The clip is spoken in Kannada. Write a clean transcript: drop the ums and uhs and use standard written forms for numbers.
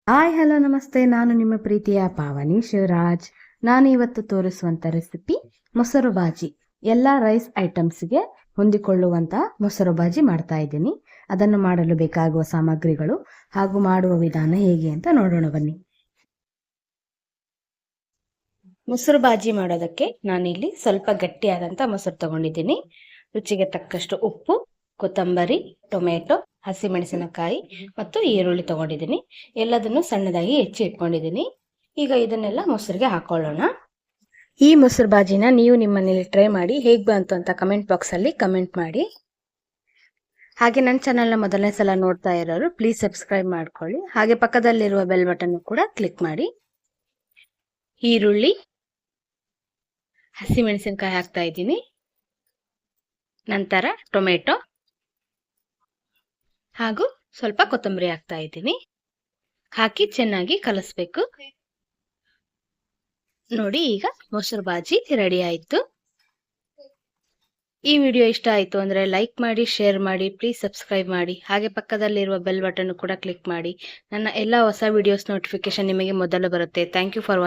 ಹಾಯ್ ಹಲೋ ನಮಸ್ತೆ, ನಾನು ನಿಮ್ಮ ಪ್ರೀತಿಯ ಪಾವನಿ ಶಿವರಾಜ್. ನಾನು ಇವತ್ತು ತೋರಿಸುವಂಥ ರೆಸಿಪಿ ಮೊಸರು ಬಾಜಿ. ಎಲ್ಲ ರೈಸ್ ಐಟಮ್ಸ್ಗೆ ಹೊಂದಿಕೊಳ್ಳುವಂಥ ಮೊಸರು ಬಾಜಿ ಮಾಡ್ತಾ ಇದ್ದೀನಿ. ಅದನ್ನು ಮಾಡಲು ಬೇಕಾಗುವ ಸಾಮಗ್ರಿಗಳು ಹಾಗೂ ಮಾಡುವ ವಿಧಾನ ಹೇಗೆ ಅಂತ ನೋಡೋಣ ಬನ್ನಿ. ಮೊಸರು ಬಾಜಿ ಮಾಡೋದಕ್ಕೆ ನಾನಿಲ್ಲಿ ಸ್ವಲ್ಪ ಗಟ್ಟಿಯಾದಂಥ ಮೊಸರು ತಗೊಂಡಿದ್ದೀನಿ. ರುಚಿಗೆ ತಕ್ಕಷ್ಟು ಉಪ್ಪು, ಕೊತ್ತಂಬರಿ, ಟೊಮೆಟೊ, ಹಸಿಮೆಣಸಿನಕಾಯಿ ಮತ್ತು ಈರುಳ್ಳಿ ತಗೊಂಡಿದ್ದೀನಿ. ಎಲ್ಲದನ್ನು ಸಣ್ಣದಾಗಿ ಹೆಚ್ಚಿ ಇಟ್ಕೊಂಡಿದ್ದೀನಿ. ಈಗ ಇದನ್ನೆಲ್ಲ ಮೊಸರಿಗೆ ಹಾಕೊಳ್ಳೋಣ. ಈ ಮೊಸರು ಬಾಜಿನ ನೀವು ನಿಮ್ಮ ಮನೇಲಿ ಟ್ರೈ ಮಾಡಿ ಹೇಗೆ ಬಂತು ಅಂತ ಕಮೆಂಟ್ ಬಾಕ್ಸಲ್ಲಿ ಕಮೆಂಟ್ ಮಾಡಿ. ಹಾಗೆ ನನ್ನ ಚಾನಲ್ನ ಮೊದಲನೇ ಸಲ ನೋಡ್ತಾ ಇರೋರು ಪ್ಲೀಸ್ ಸಬ್ಸ್ಕ್ರೈಬ್ ಮಾಡ್ಕೊಳ್ಳಿ. ಹಾಗೆ ಪಕ್ಕದಲ್ಲಿರುವ ಬೆಲ್ ಬಟನ್ ಕೂಡ ಕ್ಲಿಕ್ ಮಾಡಿ. ಈರುಳ್ಳಿ, ಹಸಿಮೆಣಸಿನಕಾಯಿ ಹಾಕ್ತಾ ಇದ್ದೀನಿ. ನಂತರ ಟೊಮೆಟೊ ಹಾಗೂ ಸ್ವಲ್ಪ ಕೊತ್ತಂಬರಿ ಹಾಕ್ತಾ ಇದ್ದೀನಿ. ಹಾಕಿ ಚೆನ್ನಾಗಿ ಕಲಿಸ್ಬೇಕು. ನೋಡಿ, ಈಗ ಮೊಸರು ಬಾಜಿ ರೆಡಿ ಆಯ್ತು. ಈ ವಿಡಿಯೋ ಇಷ್ಟ ಆಯ್ತು ಅಂದ್ರೆ ಲೈಕ್ ಮಾಡಿ, ಶೇರ್ ಮಾಡಿ, ಪ್ಲೀಸ್ ಸಬ್ಸ್ಕ್ರೈಬ್ ಮಾಡಿ. ಹಾಗೆ ಪಕ್ಕದಲ್ಲಿರುವ ಬೆಲ್ ಬಟನ್ ಕೂಡ ಕ್ಲಿಕ್ ಮಾಡಿ. ನನ್ನ ಎಲ್ಲ ಹೊಸ ವಿಡಿಯೋಸ್ ನೋಟಿಫಿಕೇಶನ್ ನಿಮಗೆ ಮೊದಲು ಬರುತ್ತೆ. Thank you for watching.